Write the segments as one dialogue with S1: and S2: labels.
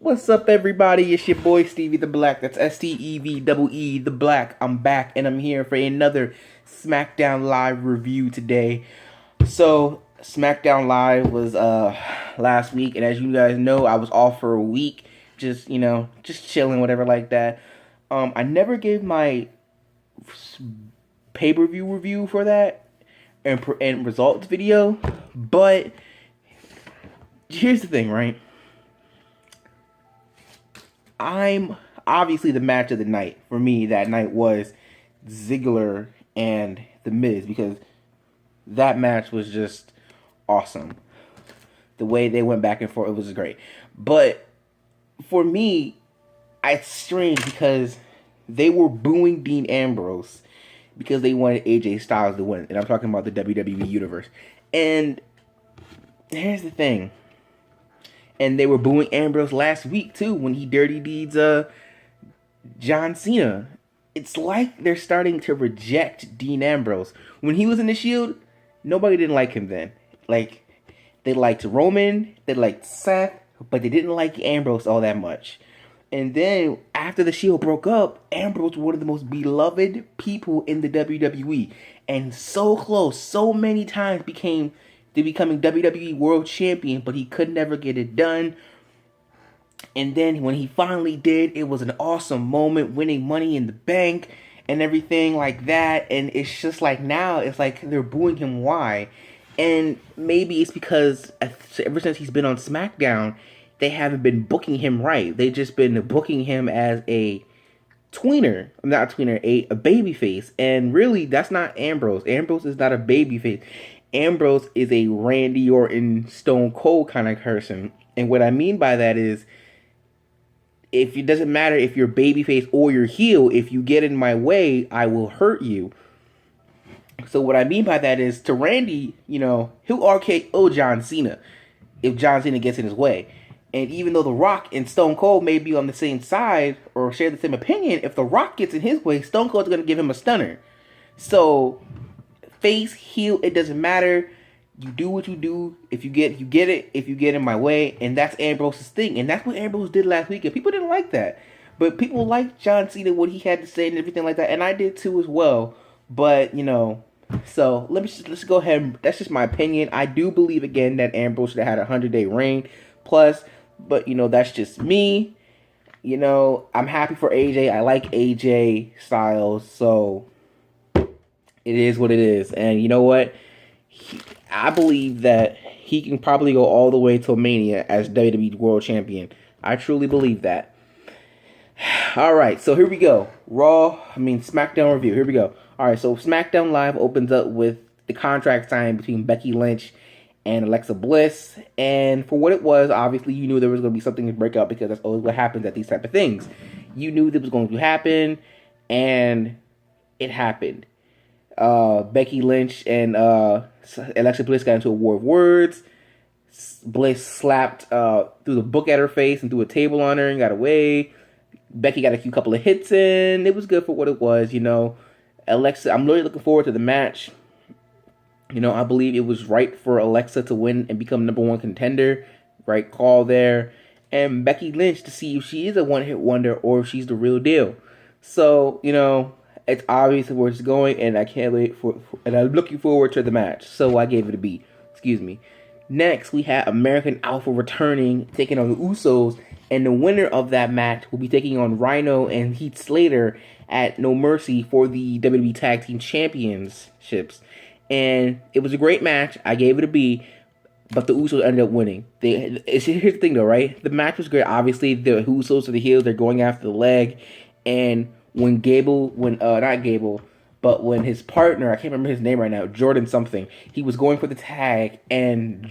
S1: What's up, everybody? It's your boy Stevie the Black. That's STEVEE the Black. I'm back, and I'm here for another Smackdown Live review today. So, Smackdown Live was last week, and as you guys know, I was off for a week, just just chilling, whatever like that. I never gave my pay-per-view review for that and results video, but here's the thing, right? I'm obviously the match of the night for me that night was Ziggler and The Miz, because that match was just awesome. The way they went back and forth, it was great. But for me, it's strange because they were booing Dean Ambrose because they wanted AJ Styles to win. And I'm talking about the WWE Universe. And here's the thing. And they were booing Ambrose last week, too, when he dirty deeds John Cena. It's like they're starting to reject Dean Ambrose. When he was in the Shield, nobody didn't like him then. Like, they liked Roman, they liked Seth, but they didn't like Ambrose all that much. And then, after the Shield broke up, Ambrose was one of the most beloved people in the WWE. And so close, so many times becoming WWE World Champion, but he could never get it done. And then when he finally did, it was an awesome moment, winning Money in the Bank and everything like that. And it's just like now, it's like they're booing him. Why? And maybe it's because ever since he's been on SmackDown, they haven't been booking him right. They've just been booking him as a tweener. Not a tweener, a babyface. And really, that's not Ambrose. Ambrose is not a babyface. Ambrose is a Randy Orton, Stone Cold kind of person. And what I mean by that is, if it doesn't matter if you're babyface or you're heel, if you get in my way, I will hurt you. So what I mean by that is, to Randy, he'll RKO John Cena if John Cena gets in his way. And even though The Rock and Stone Cold may be on the same side or share the same opinion, if The Rock gets in his way, Stone Cold's going to give him a stunner. So face, heel, it doesn't matter. You do what you do. If you get it. If you get in my way, and that's Ambrose's thing, and that's what Ambrose did last week. And people didn't like that, but people liked John Cena, what he had to say, and everything like that, and I did too as well. But so let's go ahead. That's just my opinion. I do believe again that Ambrose should have had a 100-day reign plus, but that's just me. I'm happy for AJ. I like AJ Styles, so it is what it is. And you know what? I believe that he can probably go all the way to Mania as WWE World Champion. I truly believe that. Alright, so here we go. SmackDown review. Here we go. Alright, so SmackDown Live opens up with the contract signing between Becky Lynch and Alexa Bliss. And for what it was, obviously you knew there was going to be something to break up, because that's always what happens at these type of things. You knew that was going to happen, and it happened. Becky Lynch and Alexa Bliss got into a war of words. Bliss slapped threw the book at her face and threw a table on her and got away. Becky got a few couple of hits in. It was good for what it was, Alexa, I'm really looking forward to the match. I believe it was right for Alexa to win and become #1 contender. Right call there. And Becky Lynch to see if she is a one-hit wonder or if she's the real deal. So, it's obvious where it's going, and I can't wait and I'm looking forward to the match. So I gave it a B. Excuse me. Next, we have American Alpha returning, taking on the Usos, and the winner of that match will be taking on Rhino and Heath Slater at No Mercy for the WWE Tag Team Championships. And it was a great match. I gave it a B, but the Usos ended up winning. Here's the thing, though, right? The match was great. Obviously, the Usos are the heels. They're going after the leg, and when his partner, I can't remember his name right now, Jordan something, he was going for the tag, and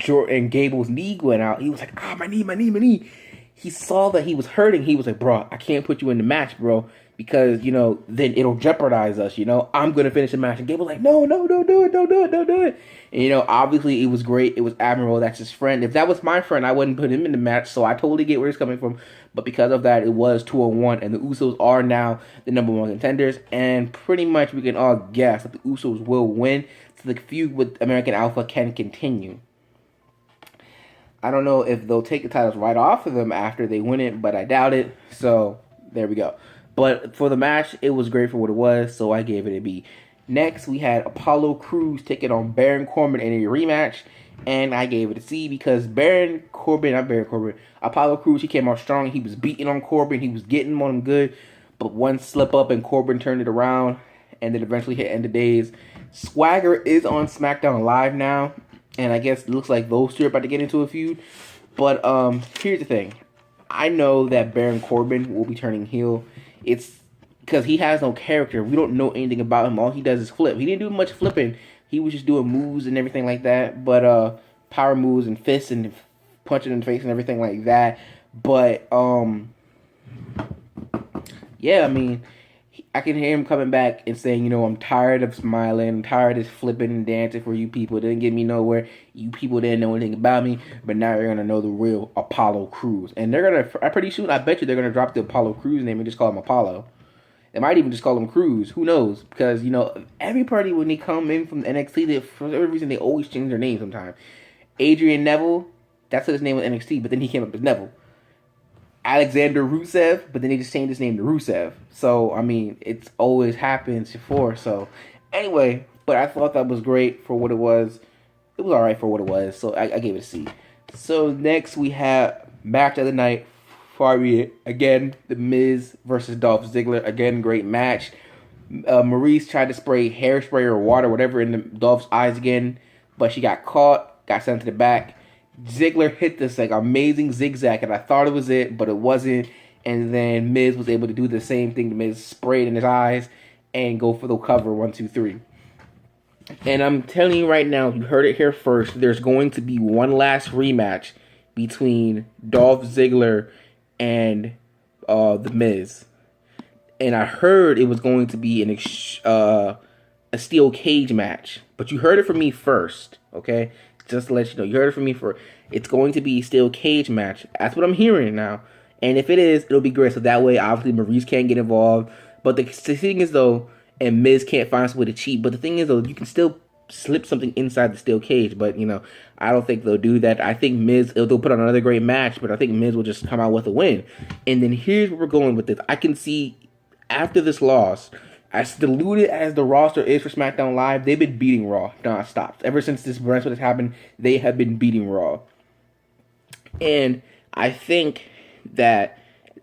S1: Gable's knee went out. He was like, my knee. He saw that he was hurting. He was like, bro, I can't put you in the match, bro, because, then it'll jeopardize us, I'm going to finish the match. And Gable was like, no, don't do it. And, obviously it was great. It was admirable. That's his friend. If that was my friend, I wouldn't put him in the match, so I totally get where he's coming from. But because of that, it was 2-1, and the Usos are now the #1 contenders, and pretty much we can all guess that the Usos will win, so the feud with American Alpha can continue. I don't know if they'll take the titles right off of them after they win it, but I doubt it. So there we go. But for the match, it was great for what it was, so I gave it a B. Next, we had Apollo Crews taking on Baron Corbin in a rematch, and I gave it a C because Apollo Crews, he came out strong. He was beating on Corbin. He was getting on him good, but one slip up and Corbin turned it around, and then eventually hit End of Days. Swagger is on SmackDown Live now, and I guess it looks like those two are about to get into a feud. But here's the thing. I know that Baron Corbin will be turning heel. It's because he has no character. We don't know anything about him. All he does is flip. He didn't do much flipping. He was just doing moves and everything like that. But power moves and fists and punching in the face and everything like that. But yeah, I mean, I can hear him coming back and saying, you know, I'm tired of smiling, I'm tired of flipping and dancing for you people. It didn't get me nowhere. You people didn't know anything about me, but now you're gonna know the real Apollo Crews. And they're gonna, pretty soon, I bet you they're gonna drop the Apollo Crews name and just call him Apollo. They might even just call him Crews. Who knows? Because, you know, everybody, when they come in from NXT, they, for whatever reason, they always change their name sometimes. Adrian Neville, that's his name with NXT, but then he came up as Neville. Alexander Rusev, but then they just changed his name to Rusev. So, I mean, it's always happens before. So, anyway, but I thought that was great for what it was. It was alright for what it was, so I gave it a C. So, next we have match of the night. Again, The Miz versus Dolph Ziggler. Again, great match. Maurice tried to spray hairspray or water, whatever, in Dolph's eyes again, but she got caught, got sent to the back. Ziggler hit this like amazing zigzag, and I thought it was it, but it wasn't. And then Miz was able to do the same thing. The Miz sprayed in his eyes and go for the cover. 1, 2, 3. And I'm telling you right now, you heard it here first. There's going to be one last rematch between Dolph Ziggler and the Miz. And I heard it was going to be a steel cage match, but you heard it from me first, okay? Just to let you know, you heard it from me first. It's going to be a steel cage match. That's what I'm hearing now. And if it is, it'll be great. So that way, obviously, Maurice can't get involved. But the thing is, though, and Miz can't find some way to cheat. But the thing is, though, you can still slip something inside the steel cage. But, you know, I don't think they'll do that. I think Miz, they'll put on another great match. But I think Miz will just come out with a win. And then here's where we're going with this. I can see, after this loss, as diluted as the roster is for SmackDown Live, they've been beating Raw non-stop. Ever since this brand split has happened, they have been beating Raw. And I think that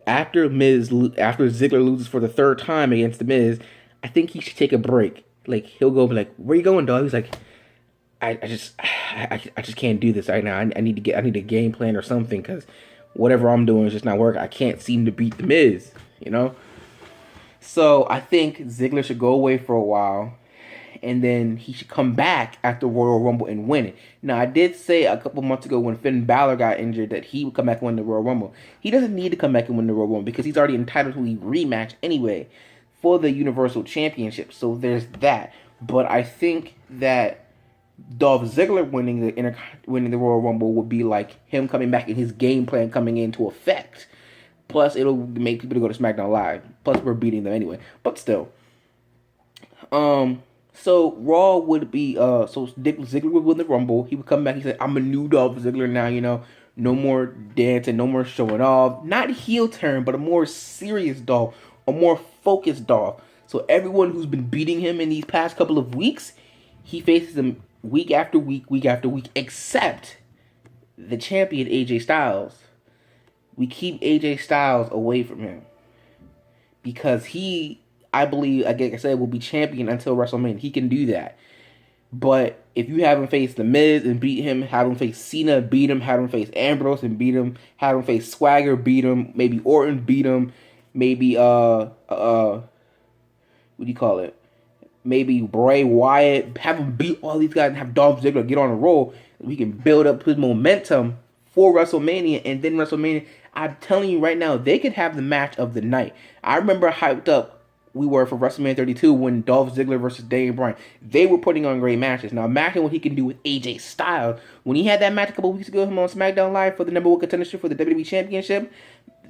S1: after Ziggler loses for the third time against The Miz, I think he should take a break. Like, he'll go be like, "Where you going, dog?" He's like, I just can't do this right now. I need a game plan or something, because whatever I'm doing is just not working. I can't seem to beat The Miz, you know? So I think Ziggler should go away for a while, and then he should come back after Royal Rumble and win it. Now, I did say a couple months ago when Finn Balor got injured that he would come back and win the Royal Rumble. He doesn't need to come back and win the Royal Rumble because he's already entitled to a rematch anyway for the Universal Championship. So there's that. But I think that Dolph Ziggler winning the Royal Rumble would be like him coming back and his game plan coming into effect. Plus, it'll make people to go to SmackDown Live. Plus, we're beating them anyway. But still. So, Raw would be, Ziggler would win the Rumble. He would come back. He said, "I'm a new Dolph Ziggler now, you know. No more dancing, no more showing off. Not heel turn, but a more serious Dolph. A more focused Dolph." So, everyone who's been beating him in these past couple of weeks, he faces them week after week, except the champion, AJ Styles. We keep AJ Styles away from him because he, I believe, like I said, will be champion until WrestleMania. He can do that. But if you have him face The Miz and beat him, have him face Cena, beat him, have him face Ambrose and beat him, have him face Swagger, beat him, maybe Orton, beat him, maybe, what do you call it? Maybe Bray Wyatt, have him beat all these guys and have Dolph Ziggler get on a roll. We can build up his momentum for WrestleMania, and then WrestleMania, I'm telling you right now, they could have the match of the night. I remember how hyped up we were for WrestleMania 32 when Dolph Ziggler versus Daniel Bryan. They were putting on great matches. Now imagine what he can do with AJ Styles. When he had that match a couple weeks ago, him on SmackDown Live for the #1 contendership for the WWE Championship,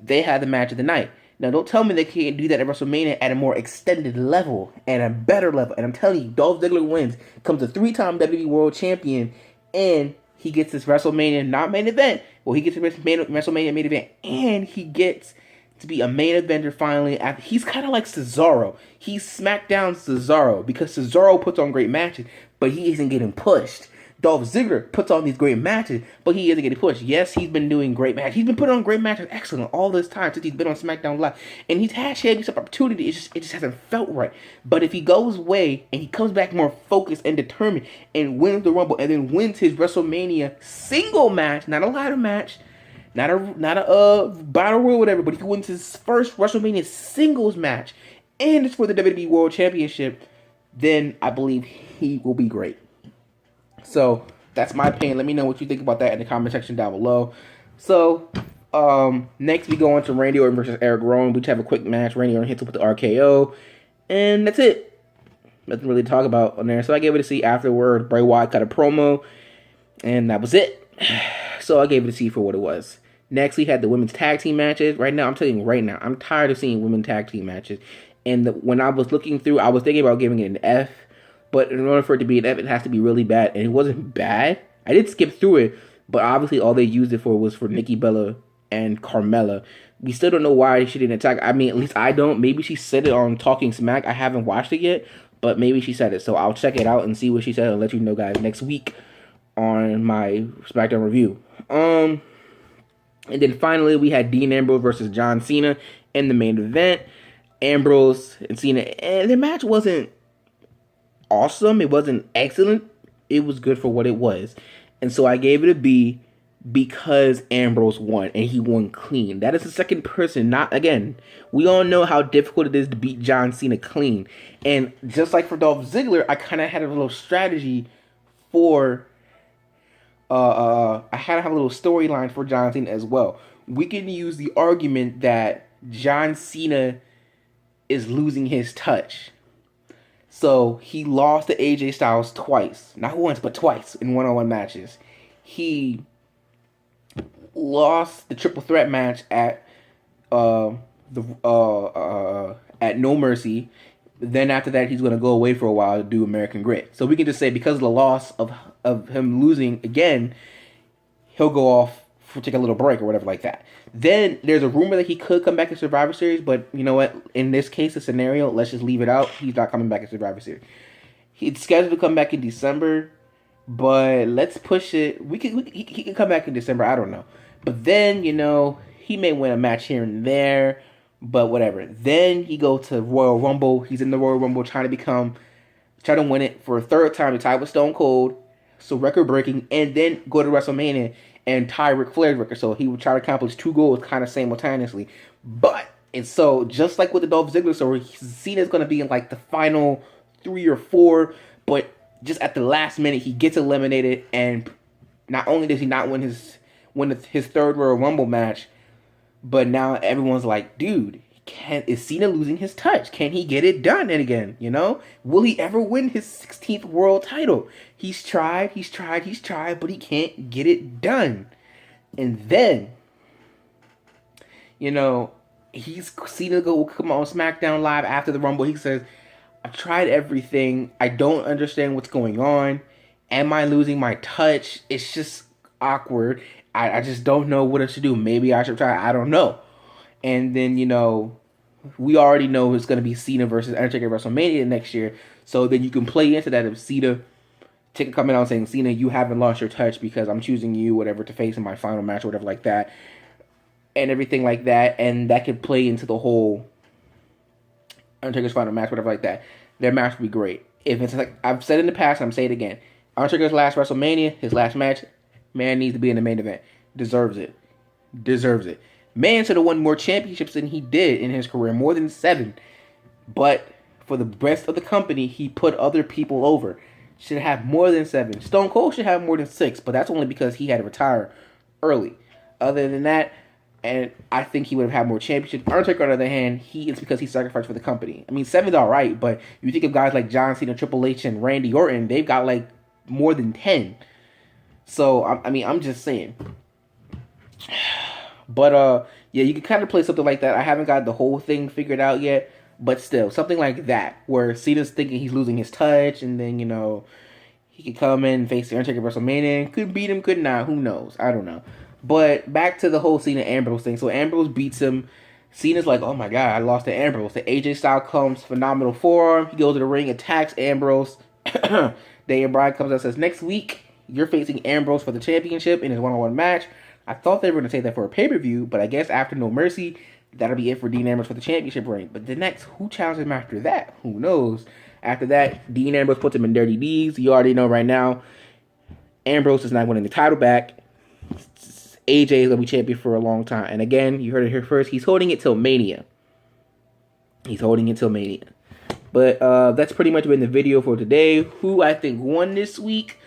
S1: they had the match of the night. Now don't tell me they can't do that at WrestleMania at a more extended level and a better level. And I'm telling you, Dolph Ziggler wins, becomes a 3-time WWE World Champion, and he gets his WrestleMania not main event. Well, he gets his WrestleMania main event, and he gets to be a main eventer finally. He's kind of like Cesaro. He's SmackDown Cesaro because Cesaro puts on great matches, but he isn't getting pushed. Dolph Ziggler puts on these great matches, but he isn't getting pushed. Yes, he's been doing great matches. He's been putting on great matches, excellent, all this time since he's been on SmackDown Live. And he's had championship opportunity. It just hasn't felt right. But if he goes away and he comes back more focused and determined and wins the Rumble and then wins his WrestleMania single match, not a ladder match, not a battle royal, whatever, but he wins his first WrestleMania singles match and it's for the WWE World Championship, then I believe he will be great. So that's my opinion. Let me know what you think about that in the comment section down below. So next we go on to Randy Orton versus Eric Rowan. We just have a quick match. Randy Orton hits him with the RKO, and that's it. Nothing really to talk about on there. So I gave it a C afterward. Bray Wyatt cut a promo, and that was it. So I gave it a C for what it was. Next we had the women's tag team matches. Right now, I'm telling you right now, I'm tired of seeing women's tag team matches. And when I was looking through, I was thinking about giving it an F. But in order for it to be an F, it has to be really bad. And it wasn't bad. I did skip through it. But obviously all they used it for was for Nikki Bella and Carmella. We still don't know why she didn't attack. I mean, at least I don't. Maybe she said it on Talking Smack. I haven't watched it yet. But maybe she said it. So I'll check it out and see what she said. I'll let you know, guys, next week on my Smackdown review. And then finally, we had Dean Ambrose versus John Cena in the main event. Ambrose and Cena. And the match wasn't awesome. It wasn't excellent. It was good for what it was. And so I gave it a B because Ambrose won. And he won clean. That is the second person. Not, again, we all know how difficult it is to beat John Cena clean. And just like for Dolph Ziggler, I kind of had a little strategy for... I had to have a little storyline for John Cena as well. We can use the argument that John Cena is losing his touch. So he lost to AJ Styles twice. Not once, but twice in one-on-one matches. He lost the triple threat match at No Mercy. Then after that, he's going to go away for a while to do American Grit. So we can just say because of the loss of him losing again, he'll go off for take a little break or whatever like that. Then there's a rumor that he could come back in Survivor Series, but you know what? In this case, the scenario, let's just leave it out. He's not coming back in Survivor Series. He's scheduled to come back in December, but let's push it. He can come back in December. I don't know. But then, you know, he may win a match here and there, but whatever. Then he go to Royal Rumble. He's in the Royal Rumble trying to win it for a third time to tie with Stone Cold. So record breaking, and then go to WrestleMania and tie Ric Flair's record. So he would try to accomplish 2 goals kind of simultaneously. But, and so just like with the Dolph Ziggler story, Cena's going to be in like the final 3 or 4, but just at the last minute he gets eliminated, and not only does he not win his third Royal Rumble match, but now everyone's like, dude, is Cena losing his touch? Can he get it done again? You know? Will he ever win his 16th world title? He's tried, but he can't get it done. And then, you know, Cena will come on SmackDown Live after the Rumble. He says, I've tried everything. I don't understand what's going on. Am I losing my touch? It's just awkward. I just don't know what else to do. Maybe I should try. I don't know. And then, you know, we already know it's going to be Cena versus Undertaker at WrestleMania next year. So then you can play into that of Cena coming out saying, Cena, you haven't lost your touch because I'm choosing you, whatever, to face in my final match or whatever like that. And everything like that. And that could play into the whole Undertaker's final match, whatever like that. Their match would be great. If it's like I've said in the past, I'm saying it again. Undertaker's last WrestleMania, his last match, man needs to be in the main event. Deserves it. Man should have won more championships than he did in his career, more than 7. But for the rest of the company, he put other people over. Should have more than 7. Stone Cold should have more than 6, but that's only because he had to retire early. Other than that, and I think he would have had more championships. Undertaker, on the other hand, it's because he sacrificed for the company. I mean, 7's all right, but you think of guys like John Cena, Triple H, and Randy Orton, they've got like more than 10. So, I mean, I'm just saying. But, yeah, you can kind of play something like that. I haven't got the whole thing figured out yet, but still, something like that, where Cena's thinking he's losing his touch, and then, you know, He could come in and face the Undertaker at WrestleMania. Could beat him, could not. Who knows? I don't know. But back to the whole Cena Ambrose thing. So Ambrose beats him. Cena's like, oh my god, I lost to Ambrose. The AJ Styles comes, phenomenal forearm. He goes to the ring, attacks Ambrose. Daniel Bryan comes out and says, next week, you're facing Ambrose for the championship in his one-on-one match. I thought they were going to say that for a pay-per-view, but I guess after No Mercy, that'll be it for Dean Ambrose for the championship reign. But the next, who challenges him after that? Who knows? After that, Dean Ambrose puts him in dirty deeds. You already know right now, Ambrose is not winning the title back. AJ is going to be champion for a long time. And again, you heard it here first, he's holding it till Mania. He's holding it till Mania. But that's pretty much been the video for today. Who I think won this week,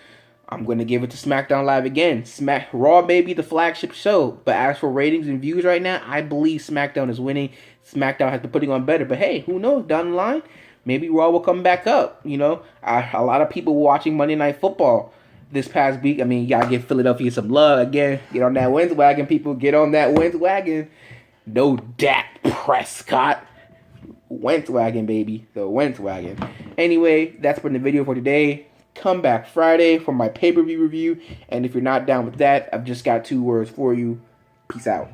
S1: I'm going to give it to Smackdown Live again. Raw may be the flagship show, but as for ratings and views right now, I believe SmackDown is winning. SmackDown has been putting on better. But hey, who knows? Down the line, maybe Raw will come back up. You know, a lot of people watching Monday Night Football this past week. I mean, you got to give Philadelphia some love. Again, get on that wins wagon, people. Get on that wins wagon. No Dak Prescott. Wentz wagon, baby. The Wentz wagon. Anyway, that's been the video for today. Come back Friday for my pay-per-view review. And if you're not down with that, I've just got 2 words for you. Peace out.